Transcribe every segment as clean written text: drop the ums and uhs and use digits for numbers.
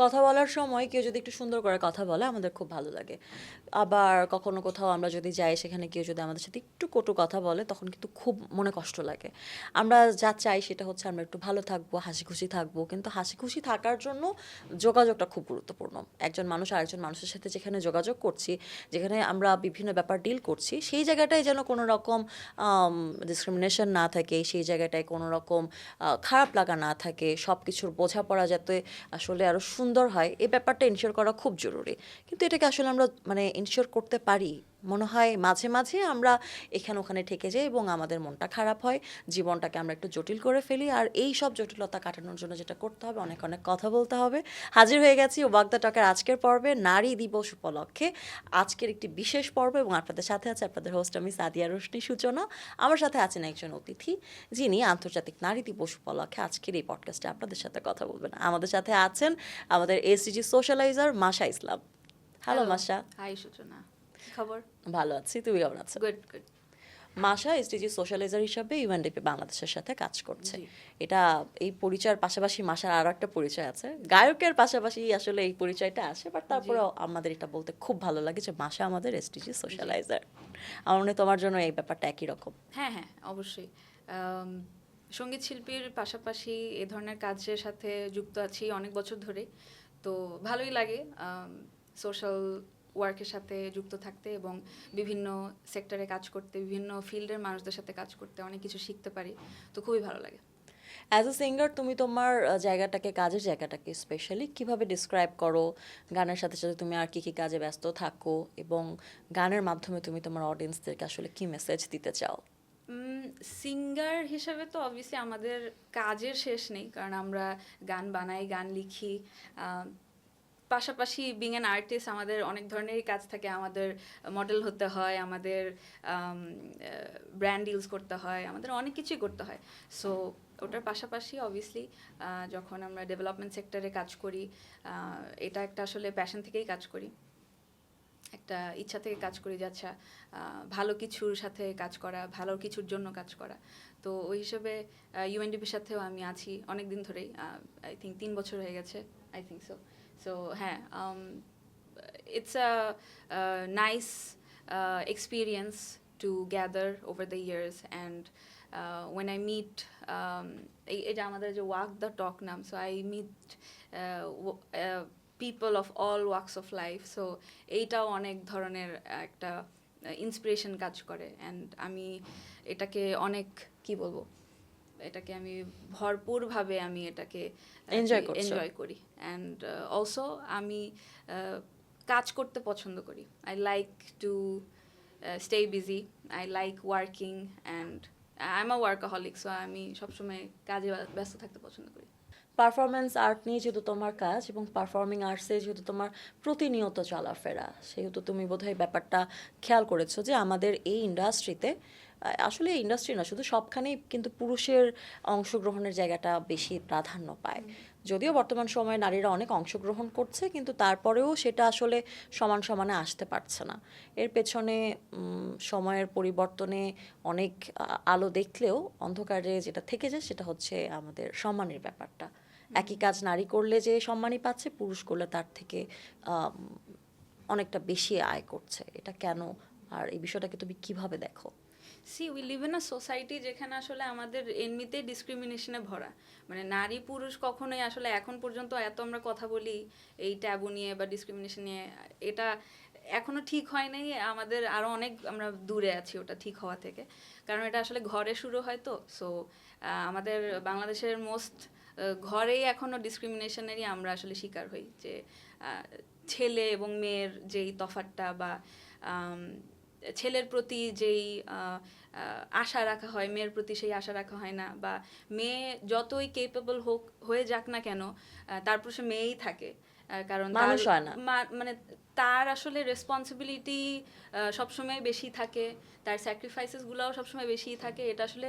কথা বলার সময় কেউ যদি একটু সুন্দর করে কথা বলে আমাদের খুব ভালো লাগে। আবার কখনো কোথাও আমরা যদি যাই সেখানে কেউ যদি আমাদের সাথে একটু কটু কথা বলে তখন কিন্তু খুব মনে কষ্ট লাগে। আমরা যা চাই সেটা হচ্ছে আমরা একটু ভালো থাকবো, হাসিখুশি থাকবো। কিন্তু হাসিখুশি থাকার জন্য যোগাযোগটা খুব গুরুত্বপূর্ণ। একজন মানুষ আরেকজন মানুষের সাথে যেখানে যোগাযোগ করছি, যেখানে আমরা বিভিন্ন ব্যাপার ডিল করছি, সেই জায়গাটায় যেন কোনো রকম ডিসক্রিমিনেশন না থাকে, সেই জায়গাটায় কোনো রকম খারাপ লাগা না থাকে, সব কিছুর বোঝাপড়া যাতে আসলে আরও সুন্দর হয়, এই ব্যাপারটা এনশিওর করা খুব জরুরি। কিন্তু এটাকে আসলে আমরা মানে এনশিওর করতে পারি মনে হয় মাঝে মাঝে আমরা এখানে ওখানে ঠেকে যাই এবং আমাদের মনটা খারাপ হয়, জীবনটাকে আমরা একটু জটিল করে ফেলি। আর এই সব জটিলতা কাটানোর জন্য যেটা করতে হবে, অনেক অনেক কথা বলতে হবে। হাজির হয়ে গেছি ওয়াক দ্য টকের আজকের পর্বে নারী দিবস উপলক্ষে। আজকের একটি বিশেষ পর্ব এবং আপনাদের সাথে আছে আপনাদের হোস্ট আমি সাদিয়া রোশনি সূচনা। আমার সাথে আছেন একজন অতিথি যিনি আন্তর্জাতিক নারী দিবস উপলক্ষে আজকের এই পডকাস্টে আপনাদের সাথে কথা বলবেন। আমাদের সাথে আছেন আমাদের এসডিজি সোশ্যালাইজার মাশা ইসলাম। হ্যালো মাশা। হাই সূচনা, কি খবর? ভালো আছি, তুমি কেমন আছো? Good good. মাশা এসডিজি সোশ্যালাইজার হিসাবে ইউএনডিপি বাংলাদেশের সাথে কাজ করছে। জি। এটা এই পরিচয়ের পাশাপাশি মাশার আরও একটা পরিচয় আছে, গায়কের পাশাপাশি আসলে এই পরিচয়টা আসে, বাট তারপরেও আমাদের এটা বলতে খুব ভালো লাগে যে মাশা আমাদের এসডিজি সোশ্যালাইজার। আমার মনে হয় তোমার জন্য এই ব্যাপারটা একই রকম। হ্যাঁ হ্যাঁ, অবশ্যই। সঙ্গীত শিল্পীর পাশাপাশি এ ধরনের কাজের সাথে যুক্ত আছি অনেক বছর ধরে। তো ভালোই লাগে সোশ্যাল ওয়ার্কের সাথে যুক্ত থাকতে এবং বিভিন্ন সেক্টরে কাজ করতে, বিভিন্ন ফিল্ডের মানুষদের সাথে কাজ করতে, অনেক কিছু শিখতে পারি। তো খুবই ভালো লাগে। অ্যাজ এ সিঙ্গার তুমি তোমার জায়গাটাকে, কাজের জায়গাটাকে স্পেশালি কিভাবে ডিসক্রাইব করো? গানের সাথে সাথে তুমি আর কি কি কাজে ব্যস্ত থাকো এবং গানের মাধ্যমে তুমি তোমার অডিয়েন্সদেরকে আসলে কি মেসেজ দিতে চাও? সিঙ্গার হিসেবে তো অবভিয়াসলি আমাদের কাজের শেষ নেই, কারণ আমরা গান বানাই, গান লিখি। পাশাপাশি বিং অ্যান আর্টিস্ট আমাদের অনেক ধরনেরই কাজ থাকে। আমাদের মডেল হতে হয়, আমাদের ব্র্যান্ড ডিলস করতে হয়, আমাদের অনেক কিছুই করতে হয়। সো ওটার পাশাপাশি অবভিয়াসলি যখন আমরা ডেভেলপমেন্ট সেক্টরে কাজ করি, এটা একটা আসলে প্যাশন থেকেই কাজ করি, একটা ইচ্ছা থেকে কাজ করি যে আচ্ছা ভালো কিছুর সাথে কাজ করা, ভালো কিছুর জন্য কাজ করা। তো ওই হিসেবে ইউএনডিপির সাথেও আমি আছি অনেক দিন ধরেই, আই থিঙ্ক 3 বছর হয়ে গেছে, আই থিঙ্ক সো। সো হ্যাঁ, it's a nice experience to gather over the years, and when I meet এটা আমাদের যে ওয়াক দ্য টক নাম, so I meet people of all walks of life. So এইটাও অনেক ধরনের একটা ইন্সপিরেশন কাজ করে, অ্যান্ড আমি এটাকে অনেক কি বলবো, এটাকে আমি ভরপুরভাবে আমি এটাকে এনজয় করি। অ্যান্ড অলসো আমি কাজ করতে পছন্দ করি। I like to stay busy, I like working, and I am a workaholic. So আমি সবসময় কাজে ব্যস্ত থাকতে পছন্দ করি। পারফরমেন্স আর্ট নিয়ে যেহেতু তোমার কাজ এবং পারফর্মিং আর্টসে যেহেতু তোমার প্রতিনিয়ত চলাফেরা, সেহেতু তুমি বোধহয় ব্যাপারটা খেয়াল করেছো যে আমাদের এই ইন্ডাস্ট্রিতে, আসলে এই ইন্ডাস্ট্রি না শুধু, সবখানেই কিন্তু পুরুষের অংশগ্রহণের জায়গাটা বেশি প্রাধান্য পায়। যদিও বর্তমান সময়ে নারীরা অনেক অংশগ্রহণ করছে, কিন্তু তারপরেও সেটা আসলে সমান সমানে আসতে পারছে না। এর পেছনে সময়ের পরিবর্তনে অনেক আলো দেখলেও অন্ধকারে যেটা থেকে যায় সেটা হচ্ছে আমাদের সম্মানের ব্যাপারটা। একই কাজ নারী করলে যে সম্মানই পাচ্ছে, পুরুষ করলে তার থেকে অনেকটা বেশি আয় করছে। এটা কেন, আর এই বিষয়টাকে তুমি কিভাবে দেখো? See we live in a society যেখানে আসলে আমাদের এমনিতেই ডিসক্রিমিনেশনে ভরা। মানে নারী পুরুষ কখনোই আসলে এখন পর্যন্ত এত আমরা কথা বলি এই ট্যাবু নিয়ে বা ডিসক্রিমিনেশন নিয়ে, এটা এখনও ঠিক হয় নাই। আমাদের আরও অনেক আমরা দূরে আছি ওটা ঠিক হওয়া থেকে, কারণ এটা আসলে ঘরে শুরু হয়। তো সো আমাদের বাংলাদেশের মোস্ট ঘরেই এখনও ডিসক্রিমিনেশনেরই আমরা আসলে শিকার হই, যে ছেলে এবং মেয়ের যেই তফাৎটা, বা ছেলের প্রতি যেই আশা রাখা হয়, মেয়ের প্রতি সেই আশা রাখা হয় না, বা মেয়ে যতই কেপেবল হোক হয়ে যাক না কেন, তারপর সে মেয়েই থাকে। কারণ মানুষ হয় না। মানে তার আসলে রেসপন্সিবিলিটি সবসময় বেশি থাকে, তার স্যাক্রিফাইসেসগুলোও সবসময় বেশি থাকে। এটা আসলে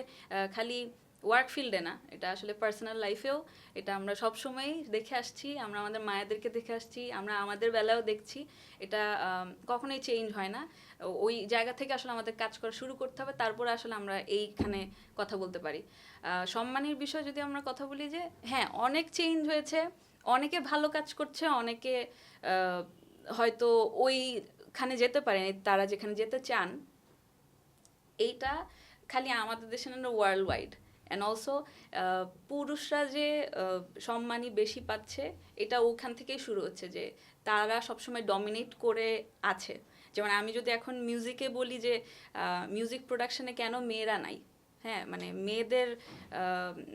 খালি ওয়ার্ক ফিল্ডে না, এটা আসলে পার্সোনাল লাইফেও এটা আমরা সবসময়ই দেখে আসছি, আমরা আমাদের মায়েদেরকে দেখে আসছি, আমরা আমাদের বেলায়ও দেখছি। এটা কখনোই চেঞ্জ হয় না। ওই জায়গা থেকে আসলে আমাদের কাজ করা শুরু করতে হবে, তারপরে আসলে আমরা এইখানে কথা বলতে পারি। সম্মানের বিষয় যদি আমরা কথা বলি, যে হ্যাঁ অনেক চেঞ্জ হয়েছে, অনেকে ভালো কাজ করছে, অনেকে হয়তো ওইখানে যেতে পারেনি, তারা যেখানে যেতে চান। এইটা খালি আমাদের দেশে না, ওয়ার্ল্ড ওয়াইড। অ্যান্ড অলসো পুরুষরা যে সম্মানই বেশি পাচ্ছে, এটা ওখান থেকেই শুরু হচ্ছে, যে তারা সবসময় ডমিনেট করে আছে। যেমন আমি যদি এখন মিউজিকে বলি যে মিউজিক প্রোডাকশনে কেন মেয়েরা নাই, হ্যাঁ, মানে মেয়েদের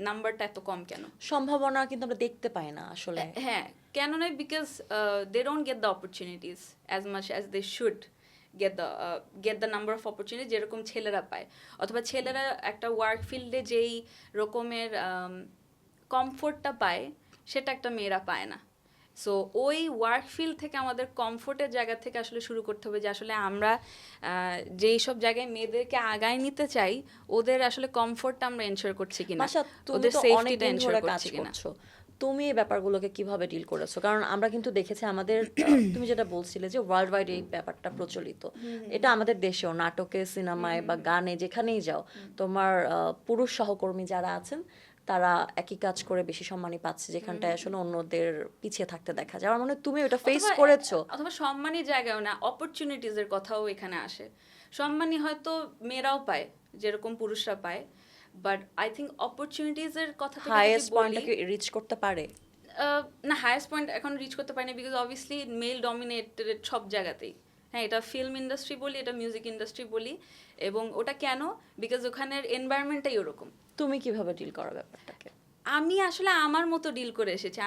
নাম্বারটা এত কম কেন? সম্ভাবনা কিন্তু আমরা দেখতে পাই না আসলে। হ্যাঁ, কেন নয়? Because they don't get the opportunities as much as they should get the number of opportunity যেরকম ছেলেরা পায়। অথবা ছেলেরা একটা ওয়ার্ক ফিল্ডে যেই রকমের কমফোর্টটা পায়, সেটা একটা মেয়েরা পায় না। সো ওই ওয়ার্ক ফিল্ড থেকে আমাদের কমফোর্টের জায়গা থেকে আসলে শুরু করতে হবে, যে আসলে আমরা যেই সব জায়গায় মেয়েদেরকে আগায় নিতে চাই, ওদের আসলে কমফোর্টটা আমরা এনশিওর করছি কিনা, মাশা, তুমি ওদের তো সেফটিটা অনেকদিন এনশিওর ধরে কাজ করছি কিনা। করছো, তুমি এই ব্যাপারগুলোকে কিভাবে ডিল করেছো? কারণ আমরা কিন্তু দেখেছি আমাদের তুমি যেটা বলছিলে যে ওয়ার্ল্ড ওয়াইড এই ব্যাপারটা প্রচলিত, এটা আমাদের দেশেও নাটকে, সিনেমায় বা গানে যেখানেই যাও, তোমার পুরুষ সহকর্মী যারা আছেন তারা একই কাজ করে বেশি সম্মানই পাচ্ছে, যেখানটায় আসলে অন্যদের পিছিয়ে থাকতে দেখা যায়। আমার মনে হয় তুমি ওটা ফেস অথবা করেছো। অথবা সম্মানের জায়গাও না, অপরচুনিটিস এর কথাও এখানে আসে। সম্মানই হয়তো মেয়েরাও পায় যেরকম পুরুষরা পায়, বাট আই থিঙ্ক অপরচুনিটিস এর কথা থেকে যদি হাইয়েস্ট বলি, পয়েন্টটাকে রিচ করতে পারে। না, হাইয়েস্ট পয়েন্ট এখন রিচ করতে পারি না, বিকজ অবভিয়াসলি মেল ডমিনেটেড সব জায়গাতেই। হ্যাঁ, এটা ফিল্ম ইন্ডাস্ট্রি বলি, এটা মিউজিক ইন্ডাস্ট্রি বলি। এবং ওটা কেন? বিকজ ওখানের এনভায়রনমেন্টটাই ওরকম। তুমি কিভাবে ডিল করো ব্যাপারটাকে? আমি আসলে আমার মতো ডিল করে এসেছি।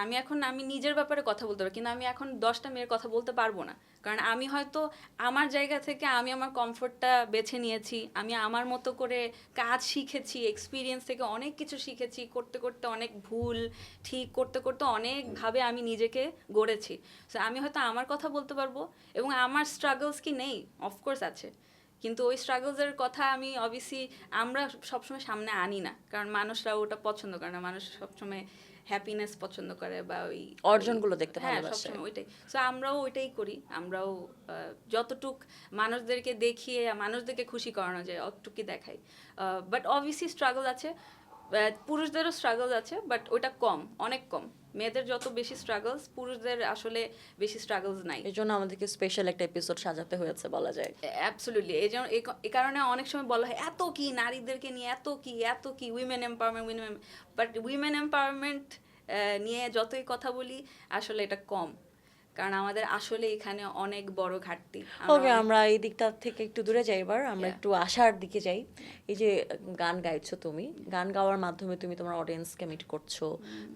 আমি নিজের ব্যাপারে কথা বলতে পারি, কিন্তু আমি এখন 10টা মেয়ের কথা বলতে পারবো না। কারণ আমি হয়তো আমার জায়গা থেকে আমি আমার কমফোর্টটা বেছে নিয়েছি, আমি আমার মতো করে কাজ শিখেছি, এক্সপিরিয়েন্স থেকে অনেক কিছু শিখেছি, করতে করতে অনেক ভুল ঠিক করতে করতে অনেকভাবে আমি নিজেকে গড়েছি। সো আমি হয়তো আমার কথা বলতে পারবো, এবং আমার স্ট্রাগলস কি নেই? অফকোর্স আছে, কিন্তু ওই স্ট্রাগলসের কথা আমি অবভিয়াসলি আমরা সবসময় সামনে আনি না, কারণ মানুষরা ওটা পছন্দ করে না। মানুষ সবসময় হ্যাপিনেস পছন্দ করে, বা ওই অর্জনগুলো দেখতে হ্যাঁ, ভালোবাসে। সবসময় ওইটাই। সো আমরাও ওইটাই করি। আমরাও যতটুক মানুষদেরকে দেখিয়ে মানুষদেরকে খুশি করানো যায় অতটুকুই দেখাই। বাট অবভিয়াসলি স্ট্রাগল আছে, পুরুষদেরও স্ট্রাগল আছে, বাট ওটা কম, অনেক কম। মেয়েদের যত বেশি স্ট্রাগলস, পুরুষদের আসলে বেশি স্ট্রাগলস নাই। এই জন্য আমাদেরকে স্পেশাল একটা এপিসোড সাজাতে হয়েছে বলা যায়। অ্যাবসলিউটলি। এই জন্য এই কারণে অনেক সময় বলা হয় এত কি নারীদেরকে নিয়ে, এত কি women empowerment, but women empowerment নিয়ে যতই কথা বলি, আসলে এটা কম। কারণ আমাদের আসলে এখানে অনেক বড় ঘাটতি। ওকে, আমরা এই দিকটা থেকে একটু দূরে যাই, এবার আমরা Yeah. একটু আশার দিকে যাই। এই যে গান গাইছো তুমি, গান গাওয়ার মাধ্যমে তুমি তোমার অডিয়েন্সকে মিট করছো,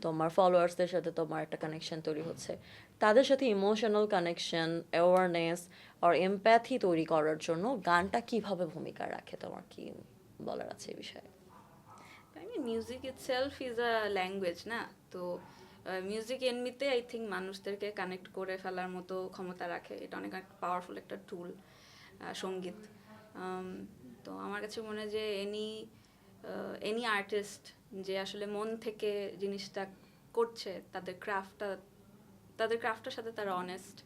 তোমার ফলোয়ার্সদের সাথে তোমার একটা কানেকশন তৈরি হচ্ছে। তাদের সাথে ইমোশনাল কানেকশন, অ্যাওয়ারনেস আর এমপ্যাথি তৈরি করার জন্য গানটা কিভাবে ভূমিকা রাখে, তোমার কি বলার আছে এই বিষয়ে? Music itself is a language না? তো মিউজিক এমনিতে আই থিঙ্ক মানুষদেরকে কানেক্ট করে ফেলার মতো ক্ষমতা রাখে। এটা অনেক পাওয়ারফুল একটা টুল, সঙ্গীত। তো আমার কাছে মনে হয় যে এনি আর্টিস্ট যে আসলে মন থেকে জিনিসটা করছে, তাদের ক্রাফটের সাথে তারা অনেস্ট,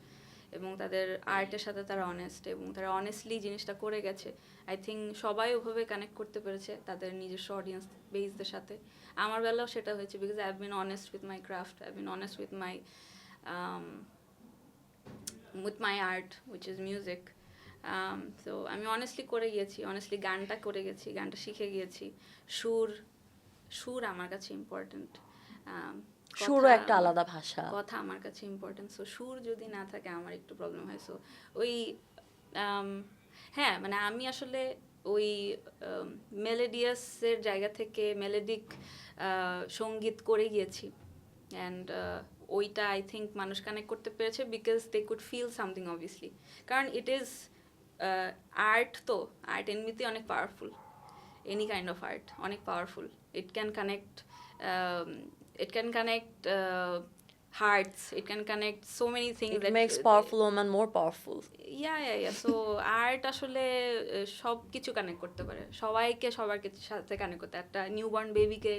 এবং তাদের আর্টের সাথে তারা অনেস্ট, এবং তারা অনেস্টলি জিনিসটা করে গেছে। আই থিঙ্ক সবাই ওভাবে কানেক্ট করতে পেরেছে তাদের নিজস্ব অডিয়েন্স বেসদের সাথে। আমার বেলাও সেটা হয়েছে, because I have been honest with my craft, I have been honest with my art which is music. তো আমি অনেস্টলি করে গিয়েছি, অনেস্টলি গানটা করে গেছি, গানটা শিখে গিয়েছি। সুর আমার কাছে ইম্পর্ট্যান্ট। সুরও একটা আলাদা ভাষা। কথা আমার কাছে ইম্পর্টেন্ট। সো সুর যদি না থাকে আমার একটু প্রবলেম হয়। সো ওই হ্যাঁ, মানে আমি আসলে ওই মেলোডিয়াসের জায়গা থেকে মেলোডিক সঙ্গীত করে গিয়েছি, অ্যান্ড ওইটা আই থিঙ্ক মানুষ কানেক্ট করতে পেরেছে, because they could feel something obviously. কারণ ইট ইজ আর্ট, তো আর্ট এমনিতেই অনেক powerful. Any kind of art অনেক powerful. It can connect hearts. It can connect so many things. It makes powerful woman more powerful. Yeah. So art আসলে সব কিছু connect করতে পারে, সবাইকে সবার সাথে কানেক্ট করতে, একটা নিউবর্ন বেবিকে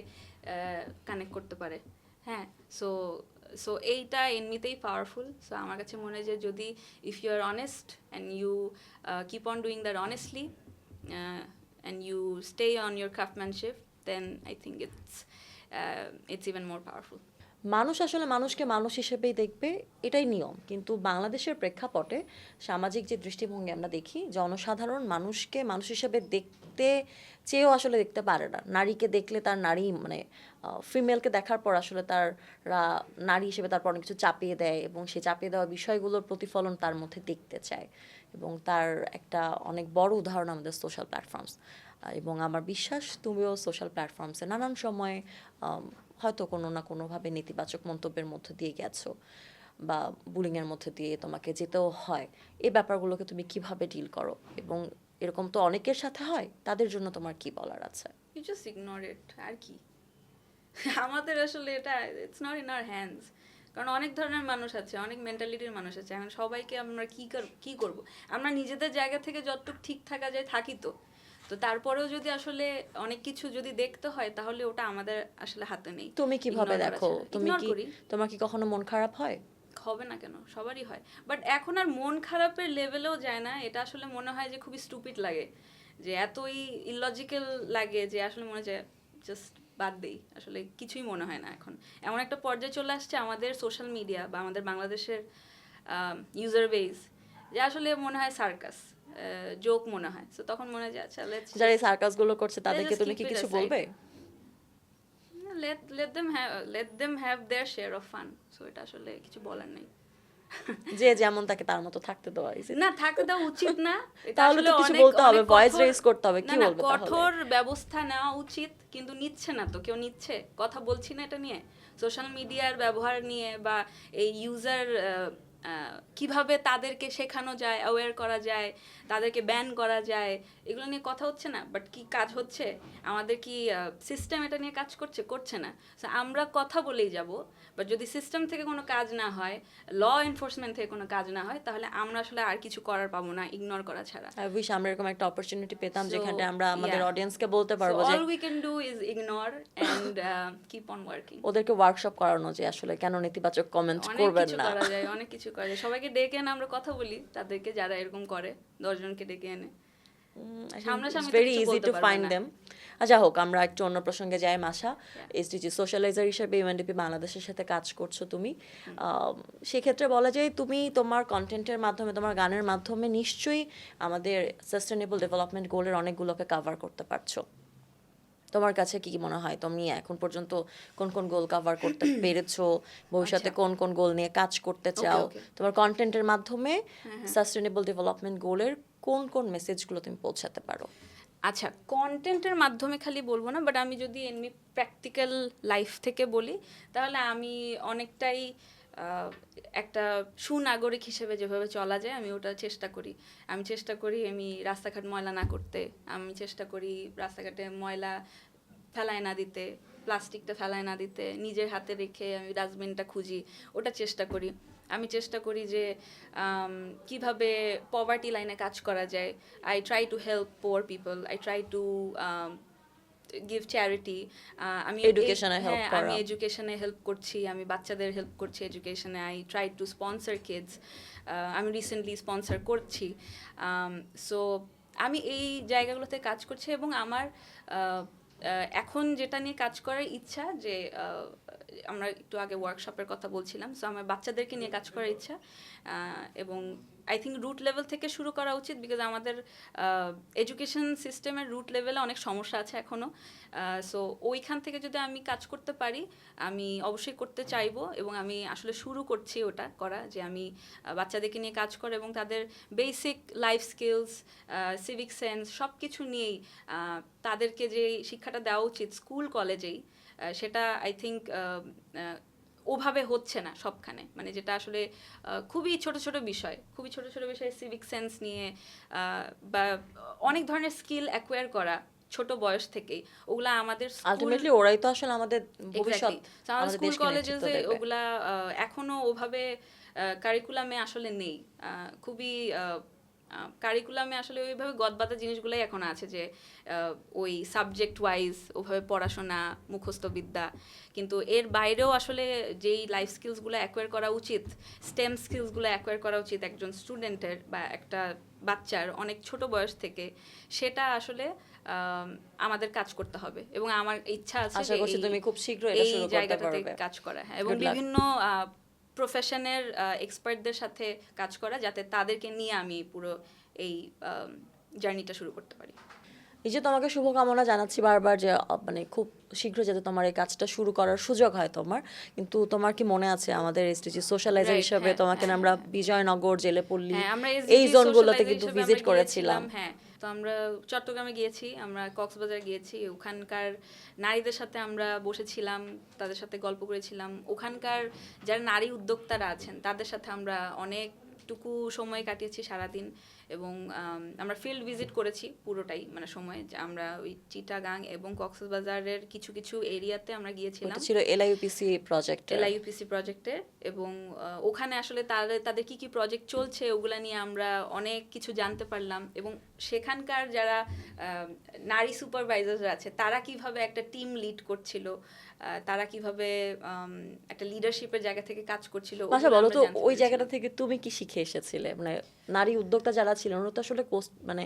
কানেক্ট করতে পারে। হ্যাঁ, সো এইটা এমনিতেই পাওয়ারফুল। সো আমার কাছে মনে হয় যে যদি if you are honest and you keep on doing that honestly, and you stay on your craftsmanship, then I think it's even more powerful. মানুষ আসলে মানুষকে মানুষ হিসেবেই দেখবে, এটাই নিয়ম। কিন্তু বাংলাদেশের প্রেক্ষাপটে সামাজিক যে দৃষ্টিভঙ্গি আমরা দেখি, জনসাধারণ মানুষকে মানুষ হিসেবে দেখতে চেয়েও আসলে দেখতে পারে না। নারীকে দেখলে তার নারী মানে ফিমেলকে দেখার পর আসলে তারা নারী হিসেবে তারপর অনেক কিছু চাপিয়ে দেয় এবং সেই চাপিয়ে দেওয়া বিষয়গুলোর প্রতিফলন তার মধ্যে দেখতে চায়। এবং তার একটা অনেক বড় উদাহরণ আমাদের সোশ্যাল প্ল্যাটফর্মস। এবং আমার বিশ্বাস তুমিও সোশ্যাল প্ল্যাটফর্মসে নানান সময় হয়তো কোনো না কোনোভাবে নেতিবাচক মন্তব্যের মধ্য দিয়ে গেছো বা বুলিংয়ের মধ্যে দিয়ে তোমাকে যেতেও হয়। এই ব্যাপারগুলোকে তুমি কিভাবে ডিল করো? এবং এরকম তো অনেকের সাথে হয়, তাদের জন্য তোমার কি বলার আছে? ইউ জাস্ট ইগনোর ইট, আর কি। আমাদের আসলে এটা it's not in our hands. কারণ অনেক ধরনের মানুষ আছে, অনেক মেন্টালিটির মানুষ আছে। এখন সবাইকে আমরা কি করব? আমরা নিজেদের জায়গা থেকে যতটুকু ঠিক থাকা যায় থাকি তো। তো তারপরেও যদি আসলে অনেক কিছু যদি দেখতে হয়, তাহলে ওটা আমাদের আসলে হাতে নেই। তুমি কিভাবে Ignore করা দেখো? ছাড়া। তুমি Ignore কি, করি। তোমার কি কখনো মন খারাপ হয়? হবে না কেন? সবারই হয়। বাট এখন আর মন খারাপের লেভেলেও যায় না। এটা আসলে মনে হয় যে খুবই স্টুপিড লাগে। যে এতই ইললজিক্যাল লাগে যে আসলে মনে হয় জাস্ট বাদ দেই। আসলে কিছুই মনে হয় না এখন। এমন একটা পর্যায়ে চলে আসছে আমাদের সোশ্যাল মিডিয়া বা আমাদের বাংলাদেশের ইউজার বেস, যে আসলে মনে হয় সার্কাস, জোক মনে হয়। সো তখন মনে হয় যে আচ্ছা লেটস যারা এই সার্কাসগুলো করছে তাদেরকে just তুমি keep কি it কিছু aside. বলবে? let them have their share of fun. So এটা আসলে কিছু বলার নেই। যে যেমন তাকে তার মতো থাকতে দেওয়া is it? না, থাকতে দেওয়া উচিত না। এটা তাহলে আসলে তো কিছু অনেক বলতে হবে, অনেক ভয়েস কঠোর, রেজ করতে হবে। না কি না বলবে তাহলে? কঠোর ব্যবস্থা নেওয়া উচিত, কিন্তু নিচ্ছে না তো। কেউ নিচ্ছে? কথা বলছি না এটা নিয়ে, সোশ্যাল মিডিয়ার ব্যবহার নিয়ে বা এই ইউজার কিভাবে তাদেরকে শেখানো যায়, অ্যাওয়্যার করা যায়, তাদেরকে ব্যান করা যায়, এগুলো নিয়ে কথা হচ্ছে না। বাট কি কাজ হচ্ছে? আমাদের কি সিস্টেম এটা নিয়ে কাজ করছে না। So আমরা কথা বলেই যাব, বাট যদি সিস্টেম থেকে কোনো কাজ না হয়, ল এনফোর্সমেন্ট থেকে কোনো কাজ না হয়, তাহলে আমরা আসলে আর কিছু করার পাবো না, ইগনোর করা ছাড়া। আই উইশ আমরা এরকম একটা অপরচুনিটি পেতাম So, যেখানে আমরা আমাদের yeah. অডিয়েন্সকে বলতে So পারবো যে all we can do is ignore and keep on working. ওদেরকে ওয়ার্কশপ করানো যে আসলে কেন নেতিবাচক কমেন্ট অনেক করবেন কিছু না। করা যায়, অনেক কিছু করা যায়। সবাইকে ডেকে এনে আমরা কথা বলি, তাদেরকে যারা এরকম করে 10 জনকে ডেকে এনে সামনাসামনি তো ভেরি কিছু ইজি বলতে টু পারবে ফাইন্ড না। দেম। আচ্ছা হোক, আমরা একটু অন্য প্রসঙ্গে যাই। মাসা, Yeah. এসডিজি সোশ্যালাইজার হিসেবে ইউএনডিপি বাংলাদেশের সাথে কাজ করছো তুমি। সেক্ষেত্রে বলা যায় তুমি তোমার কন্টেন্টের মাধ্যমে, তোমার গানের মাধ্যমে নিশ্চয়ই আমাদের সাস্টেনেবল ডেভেলপমেন্ট গোলের অনেকগুলোকে কভার করতে পারছো। তোমার কাছে কি কি মনে হয় তুমি এখন পর্যন্ত কোন কোন গোল কভার করতে পেরেছো? ভবিষ্যতে আচ্ছা। কোন কোন গোল নিয়ে কাজ করতে চাও? okay. তোমার কন্টেন্টের মাধ্যমে সাস্টেনেবল ডেভেলপমেন্ট গোলের কোন কোন মেসেজগুলো তুমি পৌঁছাতে পারো? আচ্ছা, কন্টেন্টের মাধ্যমে খালি বলবো না, বাট আমি যদি এমনি প্র্যাকটিক্যাল লাইফ থেকে বলি, তাহলে আমি অনেকটাই একটা সুনাগরিক হিসেবে যেভাবে চলা যায় আমি ওটা চেষ্টা করি। আমি চেষ্টা করি আমি রাস্তাঘাট ময়লা না করতে। আমি চেষ্টা করি রাস্তাঘাটে ময়লা ফেলায় না দিতে, প্লাস্টিকটা ফেলায় না দিতে, নিজের হাতে রেখে আমি ডাস্টবিনটা খুঁজি, ওটা চেষ্টা করি। আমি চেষ্টা করি যে কিভাবে পভার্টি লাইনে কাজ করা যায়। I try to help poor people, I try to give charity. আমি Education-এ help হ্যাঁ, আমি করা। এডুকেশনে হেল্প করছি, আমি বাচ্চাদের হেল্প করছি এডুকেশনে। I try to sponsor kids. আমি রিসেন্টলি স্পন্সর করছি। সো আমি এই জায়গাগুলোতে কাজ করছি এবং আমার এখন যেটা নিয়ে কাজ করার ইচ্ছা, যে আমরা একটু আগে ওয়ার্কশপের কথা বলছিলাম, সো আমার বাচ্চাদেরকে নিয়ে কাজ করার ইচ্ছা। এবং আই থিঙ্ক রুট লেভেল থেকে শুরু করা উচিত, বিকজ আমাদের এডুকেশন সিস্টেমের রুট লেভেলে অনেক সমস্যা আছে এখনও। সো ওইখান থেকে যদি আমি কাজ করতে পারি, আমি অবশ্যই করতে চাইবো এবং আমি আসলে শুরু করছি ওটা করা, যে আমি বাচ্চাদেরকে নিয়ে কাজ করা এবং তাদের basic life skills, civic sense সব কিছু নিয়েই তাদেরকে যে শিক্ষাটা দেওয়া উচিত স্কুল কলেজেই, সেটা আই থিঙ্ক ওভাবে হচ্ছে না সবখানে। মানে যেটা আসলে খুবই ছোট ছোট বিষয়, খুবই ছোট ছোট বিষয়, সিভিক সেন্স নিয়ে বা অনেক ধরনের স্কিল অ্যাকোয়ার করা ছোট বয়স থেকেই, ওগুলা আমাদের আলটিমেটলি ওরাই তো আসলে আমাদের ভবিষ্যৎ, আমাদের স্কুল দেশকে নেতৃত্ব কলেজে দেবে। ওগুলা এখনো ওভাবে কারিকুলামে আসলে নেই। খুবই কারিকুলামে আসলে ওইভাবে গদবাঁধা জিনিসগুলোই এখন আছে, যে ওই সাবজেক্ট ওয়াইজ ওভাবে পড়াশোনা, মুখস্থ বিদ্যা, কিন্তু এর বাইরেও আসলে যেই লাইফ স্কিলসগুলো অ্যাকোয়ার করা উচিত, স্টেম স্কিলসগুলো অ্যাকোয়ার করা উচিত একজন স্টুডেন্টের বা একটা বাচ্চার অনেক ছোট বয়স থেকে, সেটা আসলে আমাদের কাজ করতে হবে, এবং আমার ইচ্ছা আছে আশা যে করছি তুমি খুব শীঘ্রই এটা এই শুরু করতে জায়গাটাতে পারবে। কাজ করা, হ্যাঁ, এবং Good luck. বিভিন্ন প্রফেশনের এক্সপার্টদের সাথে কাজ করা, যাতে তাদেরকে নিয়ে আমি পুরো এই জার্নিটা শুরু করতে পারি। এই যে তোমাকে শুভকামনা জানাচ্ছি বারবার যে মানে খুব শীঘ্র যাতে তোমার এই কাজটা শুরু করার সুযোগ হয় তোমার। কিন্তু তোমার কি মনে আছে আমাদের এসটিজি সোশ্যালাইজার Right, হিসেবে হ্যাঁ, তোমাকে না হ্যাঁ, আমরা হ্যাঁ। বিজয়নগর, জেলেপল্লী হ্যাঁ, আমরা এই SDG জোনগুলোতে socializer কিন্তু হিসেবে ভিজিট আমরা করেছিলাম। গিয়েছিলাম, হ্যাঁ। তো আমরা চট্টগ্রামে গিয়েছি, আমরা কক্সবাজার গিয়েছি, ওখানকার নারীদের সাথে আমরা বসেছিলাম, তাদের সাথে গল্প করেছিলাম। ওখানকার যারা নারী উদ্যোক্তারা আছেন তাদের সাথে আমরা অনেকটুকু সময় কাটিয়েছি সারাদিন, এবং আমরা ফিল্ড ভিজিট করেছি পুরোটাই, মানে সময় যে আমরা ওই চিটাগাং এবং কক্সবাজারের কিছু কিছু এরিয়াতে আমরা গিয়েছিলাম, এটা ছিল এলআইইউপিসি প্রজেক্ট। এলআইইউপিসি প্রজেক্টের, এবং ওখানে আসলে তাদের কি কি প্রজেক্ট চলছে ওগুলা নিয়ে আমরা অনেক কিছু জানতে পারলাম, এবং সেখানকার যারা নারী সুপারভাইজাররা আছে তারা কিভাবে একটা টিম লিড করছিল, তারা কিভাবে একটা লিডারশিপের জায়গা থেকে কাজ করছিল। আচ্ছা ওগুলো বলো আমরা তো জানতে ওই জায়গাটা পেরেছিলাম। থেকে তুমি কি শিখে এসেছিলে? মানে নারী উদ্যোক্তা যারা ছিলেন ওরা তো আসলে মানে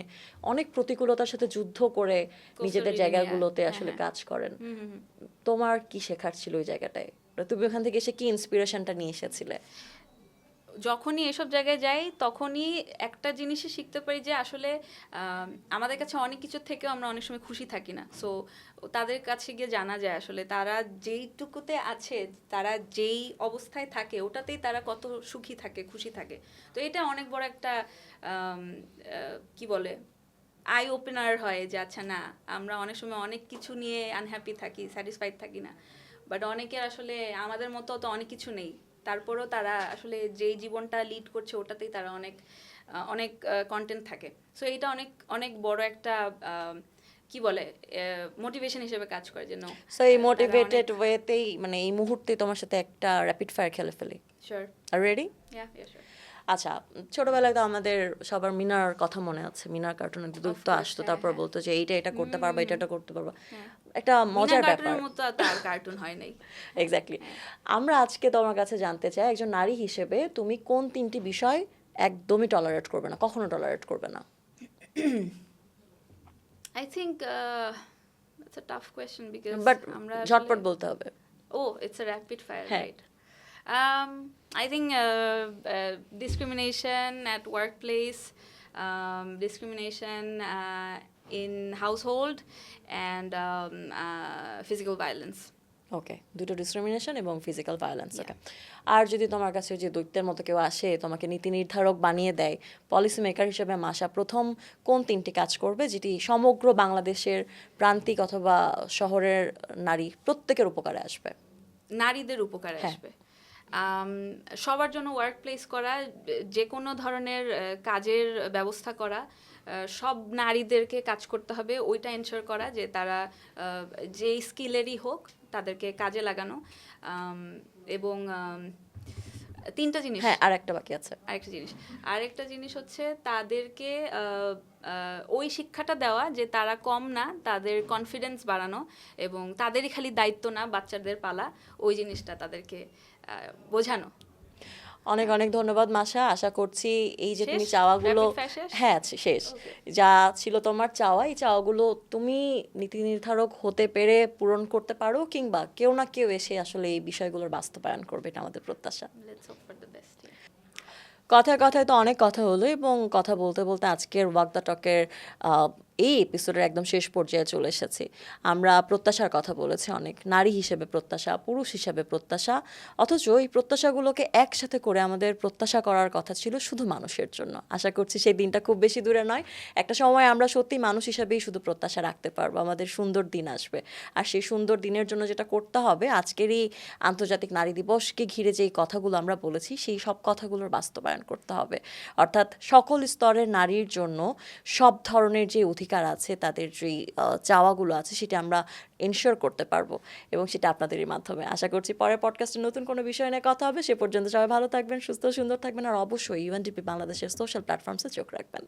অনেক প্রতিকূলতার সাথে যুদ্ধ করে নিজেদের রিডিং, জায়গাগুলোতে হ্যাঁ, আসলে হ্যাঁ। কাজ করেন। হুম, হুম, হুম। তোমার কি শেখার ছিল ওই জায়গাটায়? তুমি ওখান থেকে এসে কি ইন্সপিরেশনটা নিয়ে এসেছিলে? যখনই এসব জায়গায় যাই তখনই একটা জিনিসই শিখতে পারি, যে আসলে আমাদের কাছে অনেক কিছুর থেকেও আমরা অনেক সময় খুশি থাকি না। সো তাদের কাছে গিয়ে জানা যায় আসলে তারা যেইটুকুতে আছে, তারা যেই অবস্থায় থাকে ওটাতেই তারা কত সুখী থাকে, খুশি থাকে। তো এটা অনেক বড় একটা কি বলে আই ওপেনার হয়, যে আচ্ছা না, আমরা অনেক সময় অনেক কিছু নিয়ে আনহ্যাপি থাকি, স্যাটিসফাইড থাকি না, বাট অনেকের আসলে আমাদের মতো তো অনেক কিছু নেই, তারপরেও তারা আসলে যেই জীবনটা লিড করছে ওটাতেই তারা অনেক অনেক কন্টেন্ট থাকে। সো এইটা অনেক অনেক বড় একটা কি বলে মোটিভেশন হিসেবে কাজ করে, যে নো। সো এই মোটিভেটেড ওয়েতেই মানে এই মুহূর্তে তোমার সাথে একটা র্যাপিড ফায়ার খেলে ফেলি। শিওর, আর রেডি? ইয়া ইয়া শিওর। আচ্ছা, ছোটবেলায় তো আমাদের সবার মিনার কথা মনে আছে। মিনার কার্টুন একটু তো course, আসতো, হ্যাঁ, তারপর হ্যাঁ। বলতো যে এইটা এটা করতে পারবা, এটা করতে পারবা। হ্যাঁ। একটা মজার মিনা ব্যাপার। কার্টুনের মতো তার কার্টুন হয় নাই। এক্স্যাক্টলি। আমরা আজকে তোমার কাছে জানতে চাই একজন নারী হিসেবে তুমি কোন তিনটি বিষয় একদমই টলারেট করবে না, কখনো টলারেট করবে না? I think it's a tough question because but আমরা ঝটপট আসলে বলতে হবে। Oh, it's a rapid fire, হ্যাঁ। right? I think discrimination at workplace, discrimination in household, and physical violence. ওকে, দুটো ডিসক্রিমিনেশন এবং ফিজিক্যাল ভায়োলেন্স। Yeah. ওকে। আর যদি তোমার কাছে যে দৈত্যের মতো কেউ আসে, তোমাকে নীতি নির্ধারক বানিয়ে দেয়, পলিসি মেকার হিসেবে মাসা প্রথম কোন তিনটি কাজ করবে যেটি সমগ্র বাংলাদেশের প্রান্তিক অথবা শহরের নারী প্রত্যেকের উপকারে আসবে? নারীদের উপকারে হ্যাঁ। আসবে। সবার জন্য ওয়ার্ক প্লেস করা, যে কোনো ধরনের কাজের ব্যবস্থা করা, সব নারীদেরকে কাজ করতে হবে, ওইটা এনশিওর করা যে তারা যেই স্কিলেরই হোক তাদেরকে কাজে লাগানো, এবং তিনটা জিনিস। হ্যাঁ, আর একটা বাকি আছে। আরেকটা জিনিস হচ্ছে তাদেরকে ওই শিক্ষাটা দেওয়া যে তারা কম না, তাদের কনফিডেন্স বাড়ানো, এবং তাদেরই খালি দায়িত্ব না বাচ্চাদের পালা, ওই জিনিসটা তাদেরকে বোঝানো। অনেক অনেক ধন্যবাদ মাসা। আশা করছি এই যে শেষ? তুমি চাওয়াগুলো, Rapid fire শেষ? হ্যাঁ শেষ, Okay. যা ছিল তোমার চাওয়া, এই চাওয়াগুলো তুমি নীতি নির্ধারক হতে পেরে পূরণ করতে পারো, কিংবা কেউ না কেউ এসে আসলে এই বিষয়গুলোর বাস্তবায়ন করবে, এটা আমাদের প্রত্যাশা। Let's hope for the best. কথায় কথায় তো অনেক কথা হলো, এবং কথা বলতে বলতে আজকের ওয়াক দ্য টকের এই এপিসোডের একদম শেষ পর্যায়ে চলে এসেছি। আমরা প্রত্যাশার কথা বলেছি অনেক, নারী হিসেবে প্রত্যাশা, পুরুষ হিসেবে প্রত্যাশা, অথচ এই প্রত্যাশাগুলোকে একসাথে করে আমাদের প্রত্যাশা করার কথা ছিল শুধু মানুষের জন্য। আশা করছি সেই দিনটা খুব বেশি দূরে নয়। একটা সময় আমরা সত্যি মানুষ হিসেবেই শুধু প্রত্যাশা রাখতে পারবো, আমাদের সুন্দর দিন আসবে। আর সেই সুন্দর দিনের জন্য যেটা করতে হবে, আজকের এই আন্তর্জাতিক নারী দিবসকে ঘিরে যেই কথাগুলো আমরা বলেছি সেই সব কথাগুলোর বাস্তবায়ন করতে হবে। অর্থাৎ সকল স্তরের নারীর জন্য সব ধরনের যে অধিকার অধিকার আছে, তাদের যেই চাওয়াগুলো আছে সেটা আমরা এনশিওর করতে পারবো, এবং সেটা আপনাদেরই মাধ্যমে। আশা করছি পরের পডকাস্টে নতুন কোনো বিষয় নিয়ে কথা হবে। সে পর্যন্ত সবাই ভালো থাকবেন, সুস্থ সুন্দর থাকবেন, আর অবশ্যই ইউএনডিপি বাংলাদেশের সোশ্যাল প্ল্যাটফর্মসে চোখ রাখবেন।